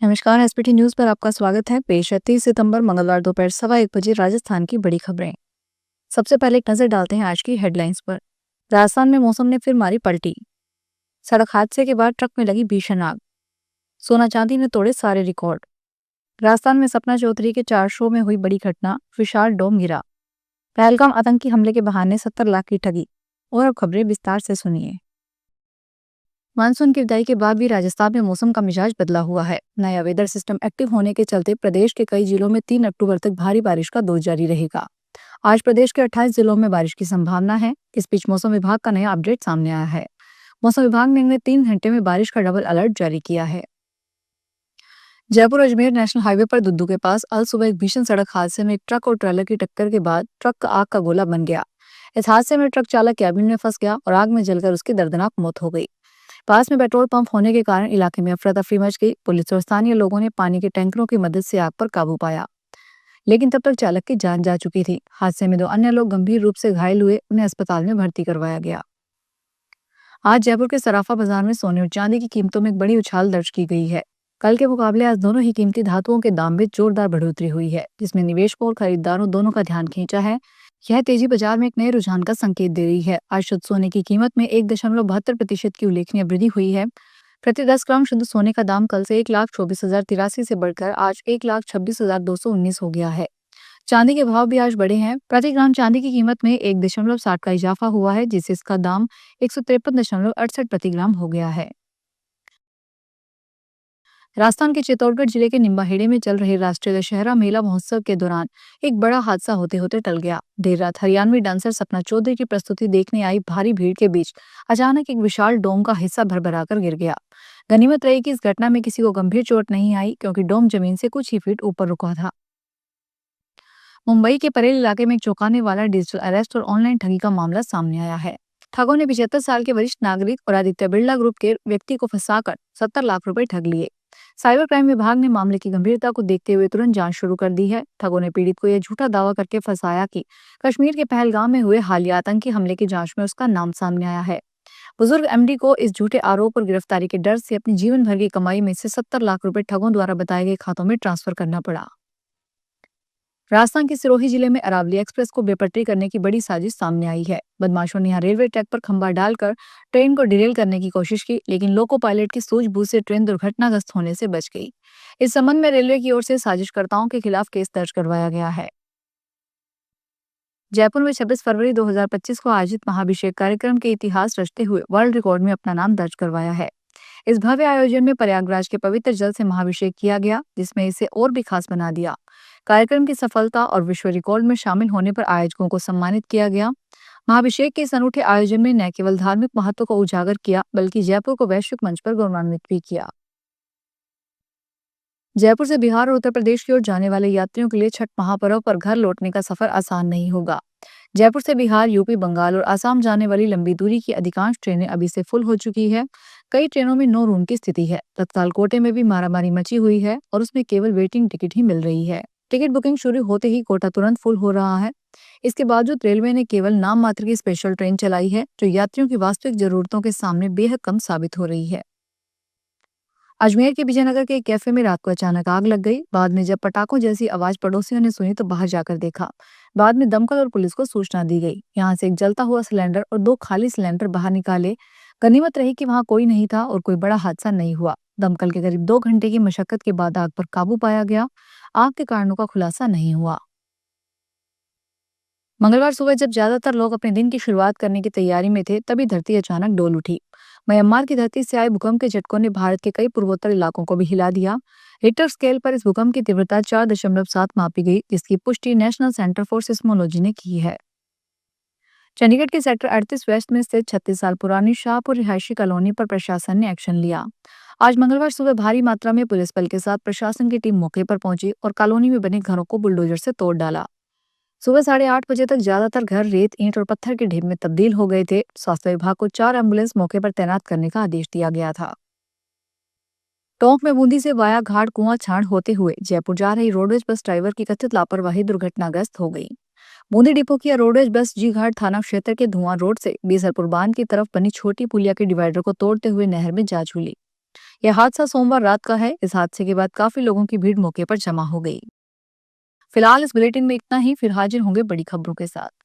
नमस्कार। SPT news पर आपका स्वागत है। पेश है 30 सितंबर मंगलवार दोपहर 1:15 बजे राजस्थान की बड़ी खबरें। सबसे पहले एक नजर डालते हैं आज की हेडलाइंस पर। राजस्थान में मौसम ने फिर मारी पलटी। सड़क हादसे के बाद ट्रक में लगी भीषण आग। सोना चांदी ने तोड़े सारे रिकॉर्ड। राजस्थान में सपना चौधरी के 4 शो में हुई बड़ी घटना, विशाल डोम गिरा। पहलगाम आतंकी हमले के बहाने 70 लाख की ठगी। और अब खबरें विस्तार से सुनिए। मानसून की विदाई के बाद भी राजस्थान में मौसम का मिजाज बदला हुआ है। नया वेदर सिस्टम एक्टिव होने के चलते प्रदेश के कई जिलों में 3 अक्टूबर तक भारी बारिश का दौर जारी रहेगा। आज प्रदेश के 28 जिलों में बारिश की संभावना है। इस बीच मौसम विभाग का नया अपडेट सामने आया है। मौसम विभाग ने अगले 3 घंटे में बारिश का डबल अलर्ट जारी किया है। जयपुर अजमेर नेशनल हाईवे पर दुद्दू के पास अल सुबह एक भीषण सड़क हादसे में एक ट्रक और ट्रेलर की टक्कर के बाद ट्रक आग का गोला बन गया। इस हादसे में ट्रक चालक कैबिन में फंस गया और आग में जलकर उसकी दर्दनाक मौत हो गई। पास में पेट्रोल पंप होने के कारण इलाके में अफरा तफरी मच गई। पुलिस और स्थानीय लोगों ने पानी के टैंकरों की मदद से आग पर काबू पाया, लेकिन तब तक चालक की जान जा चुकी थी। हादसे में 2 अन्य लोग गंभीर रूप से घायल हुए, उन्हें अस्पताल में भर्ती करवाया गया। आज जयपुर के सराफा बाजार में सोने और चांदी की कीमतों में एक बड़ी उछाल दर्ज की गई है। कल के मुकाबले आज दोनों ही कीमती धातुओं के दाम में जोरदार बढ़ोतरी हुई है, जिसमें निवेशकों और खरीदारों दोनों का ध्यान खींचा है। यह तेजी बाजार में एक नए रुझान का संकेत दे रही है। आज शुद्ध सोने की कीमत में 1.72% की उल्लेखनीय वृद्धि हुई है। प्रति 10 ग्राम शुद्ध सोने का दाम कल से 1,24,083 से बढ़कर आज 1,26,219 हो गया है। चांदी के भाव भी आज बढ़े हैं। प्रति ग्राम चांदी की कीमत में 1.60 का इजाफा हुआ है, जिससे इसका दाम 153.68 प्रति ग्राम हो गया है। राजस्थान के चित्तौड़गढ़ जिले के निम्बाहेड़ी में चल रहे राष्ट्रीय दशहरा मेला महोत्सव के दौरान एक बड़ा हादसा होते होते टल गया। देर रात हरियाणवी डांसर सपना चौधरी की प्रस्तुति देखने आई भारी भीड़ के बीच अचानक एक विशाल डोम का हिस्सा भरभराकर गिर गया। गनीमत रही कि इस घटना में किसी को गंभीर चोट नहीं आई, क्योंकि डोम जमीन से कुछ ही फीट ऊपर रुका था। मुंबई के परेल इलाके में एक चौंकाने वाला डिजिटल अरेस्ट और ऑनलाइन ठगी का मामला सामने आया है। ठगों ने 75 साल के वरिष्ठ नागरिक और आदित्य बिरला ग्रुप के व्यक्ति को फंसाकर 70 लाख रुपए ठग लिए। साइबर क्राइम विभाग ने मामले की गंभीरता को देखते हुए तुरंत जांच शुरू कर दी है। ठगों ने पीड़ित को यह झूठा दावा करके फंसाया कि कश्मीर के पहलगाम में हुए हालिया आतंकी हमले की जांच में उसका नाम सामने आया है। बुजुर्ग एमडी को इस झूठे आरोप और गिरफ्तारी के डर से अपनी जीवन भर की कमाई में से 70 लाख रुपए ठगों द्वारा बताए गए खातों में ट्रांसफर करना पड़ा। राजस्थान के सिरोही जिले में अरावली एक्सप्रेस को बेपटरी करने की बड़ी साजिश सामने आई है। बदमाशों ने यहां रेलवे ट्रैक पर खंभा डालकर ट्रेन को डिरेल करने की कोशिश की, लेकिन लोको पायलट की सूझबूझ से ट्रेन दुर्घटनाग्रस्त होने से बच गई। इस संबंध में रेलवे की ओर से साजिशकर्ताओं के खिलाफ केस दर्ज करवाया गया है। जयपुर में 26 फरवरी 2025 को आयोजित महाभिषेक कार्यक्रम के इतिहास रचते हुए वर्ल्ड रिकॉर्ड में अपना नाम दर्ज करवाया है। इस भव्य आयोजन में प्रयागराज के पवित्र जल से महाभिषेक किया गया, जिसमें इसे और भी खास बना दिया। कार्यक्रम की सफलता और विश्व रिकॉर्ड में शामिल होने पर आयोजकों को सम्मानित किया गया। महाभिषेक के इस अनूठे आयोजन में न केवल धार्मिक महत्व को उजागर किया, बल्कि जयपुर को वैश्विक मंच पर गौरवान्वित भी किया। जयपुर से बिहार और उत्तर प्रदेश की ओर जाने वाले यात्रियों के लिए छठ महापर्व पर घर लौटने का सफर आसान नहीं होगा। जयपुर से बिहार, यूपी, बंगाल और असम जाने वाली लंबी दूरी की अधिकांश ट्रेनें अभी से फुल हो चुकी है। कई ट्रेनों में नो रूम की स्थिति है। तत्काल कोटे में भी मारामारी मची हुई है और उसमें केवल वेटिंग टिकट ही मिल रही है। टिकट बुकिंग शुरू होते ही कोटा तुरंत फुल हो रहा है। इसके बावजूद रेलवे ने केवल नाम मात्र की स्पेशल ट्रेन चलाई है, जो यात्रियों की वास्तविक जरूरतों के सामने बेहद कम साबित हो रही है। अजमेर के विजयनगर के एक कैफे में रात को अचानक आग लग गई। बाद में जब पटाखों जैसी आवाज पड़ोसियों ने सुनी तो बाहर जाकर देखा। बाद में दमकल और पुलिस को सूचना दी गई। यहां से एक जलता हुआ सिलेंडर और 2 खाली सिलेंडर बाहर निकाले। गनीमत रही कि वहां कोई नहीं था और कोई बड़ा हादसा नहीं हुआ। दमकल के करीब 2 घंटे की मशक्कत के बाद आग पर काबू पाया गया। आग के कारणों का खुलासा नहीं हुआ। मंगलवार सुबह जब ज्यादातर लोग अपने दिन की शुरुआत करने की तैयारी में थे, तभी धरती अचानक डोल उठी। म्यांमार की धरती से आए भूकंप के झटकों ने भारत के कई पूर्वोत्तर इलाकों को भी हिला दिया। रिक्टर स्केल पर इस भूकंप की तीव्रता 4.7 मापी गई, जिसकी पुष्टि नेशनल सेंटर फॉर सिस्मोलॉजी ने की है। चंडीगढ़ के सेक्टर 38 वेस्ट में स्थित 36 साल पुरानी शाहपुर रिहायशी कॉलोनी पर प्रशासन ने एक्शन लिया। आज मंगलवार सुबह भारी मात्रा में पुलिस बल के साथ प्रशासन की टीम मौके पर पहुंची और कॉलोनी में बने घरों को बुलडोजर से तोड़ डाला। सुबह 8:30 बजे तक ज्यादातर घर रेत, ईंट और पत्थर के ढेर में तब्दील हो गए थे। स्वास्थ्य विभाग को 4 एम्बुलेंस मौके पर तैनात करने का आदेश दिया गया था। टोंक में बूंदी से वाया घाट कुआं छाड़ होते हुए जयपुर जा रही रोडवेज बस ड्राइवर की कथित लापरवाही दुर्घटनाग्रस्त हो गई। बूंदी डिपो की रोडवेज बस जी घाट थाना क्षेत्र के धुआं रोड से बीसलपुर बांध की तरफ बनी छोटी पुलिया के डिवाइडर को तोड़ते हुए नहर में जा झूली। यह हादसा सोमवार रात का है। इस हादसे के बाद काफी लोगों की भीड़ मौके पर जमा हो गई। फिलहाल इस बुलेटिन में इतना ही। फिर हाजिर होंगे बड़ी खबरों के साथ।